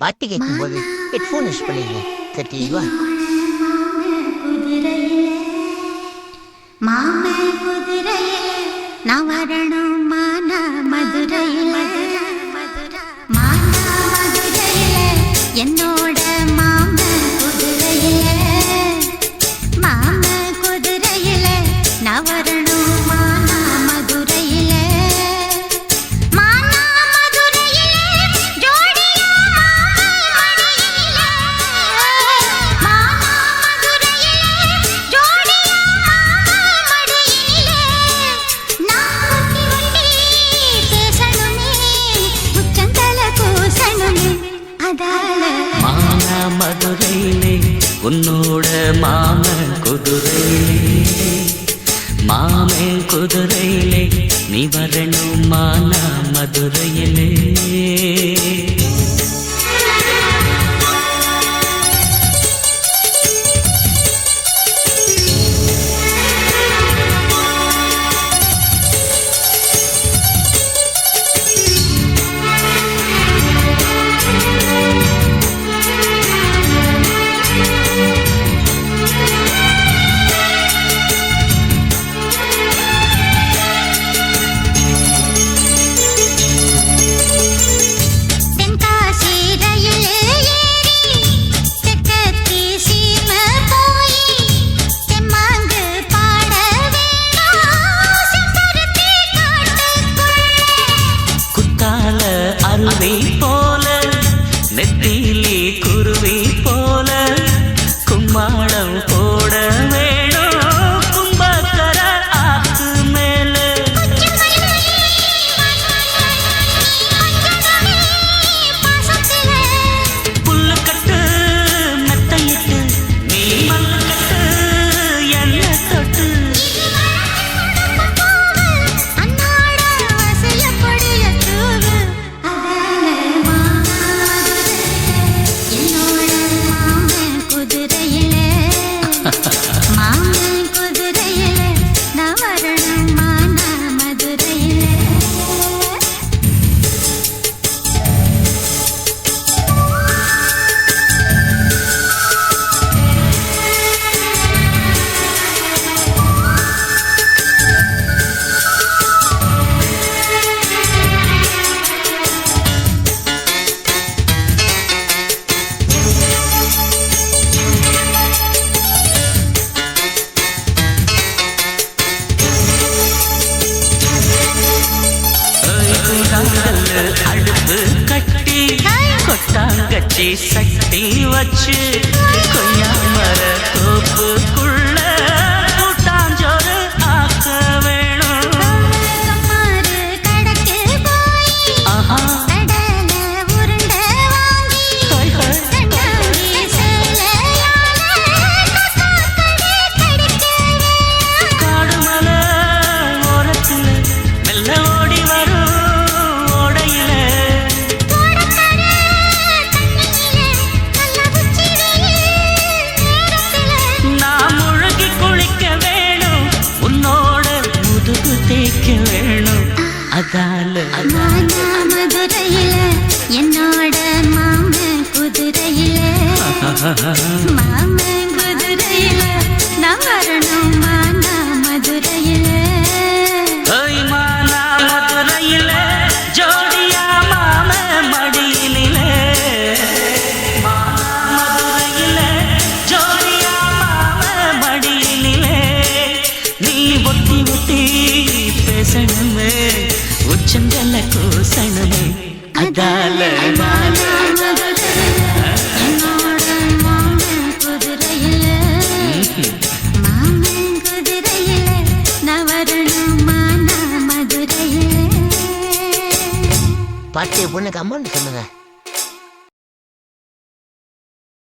பாட்டு கேட்கும்போது headphone use பண்ணிங்க தெரியவா? மாம குதிரையில நான் வரணும் மானா மதுரையில மானா மதுரையில என்னோட மாம குதிரையில மாம குதிரையில நான் வரணும் மானா மதுரையில மானா மதுரையில ஜோடியா மடியில மானா மதுரையில ஜோடியா மடியில நான் ஒட்டி பேசணுமே உச்சந்தல கூசணுமே அதால மானா மதுரையிலே உன்னோட மாமன் குதிரையிலே மாமன் குதிரையிலே நீ வரணும் மானா மதுரையிலே தென்காசி ரயில் ஏறி தெற்கத்தி சீமை போய் தெம்மாங்கு பாட வேணும் செம்பருத்தி காட்டுக்குள்ள குத்தால அருவி போல நெத்திலி குருவி போல கும்மாளம் போட வேணும் கும்பக்கர ஆத்து மேல புல்லுக்கட்டு மெத்தையிட்டு நீ மல்லுக்கட்டு என்ன தொட்டு அன்னாட வசையப்படிய தூவு என்னோட மாமன் குதிரையிலே மாமன் குதிரையிலே நான் வரணும் மானா மதுரையிலே கல்லு அடுப்பு கட்டி கொட்டாங்கச்சி சட்டி வச்சு கொய்யாமர தோப்புக்குள்ள கூட்டாஞ்சோறு ஆக்க வேணும் கம்மாறு கடக்கு போய் ஆஹா கடல உருண்ட வாங்கி ஹாய் ஹாய் கண்டாங்கி சேலையால கடை கடிக்க காடுமல ஓரத்துல மெல்ல ஓடி வரும் ஓடையில கோடக்கர தண்ணியிலே நல்ல உச்சி வெயில் நேரத்திலே நான் முழுகி குளிக்க வேணும் உன்னோட முதுகு தேய்க்க வேணும் அதால மானா மதுரையில என்னோட மாமன் குதிரையிலே மாமன் குதிரையில நான் வரணும் மானா மதுரையிலே ஓய் மானா மதுரையில ஜோடியா மாம மடியிலே மானா மதுரையில ஜோடியா மாம மடியிலே நீ ஒட்டி ஒட்டி பேசணுமே உச்சந்தல கூசணுமே அதால மானா மதுரையில என்னோட மாமன் குதிரையிலே மாமன் குதிரையிலே நான் வரணும் மானா மதுரையிலே பாட்டு பொண்ணுக்கு அம்மான்னு சொல்லுங்க.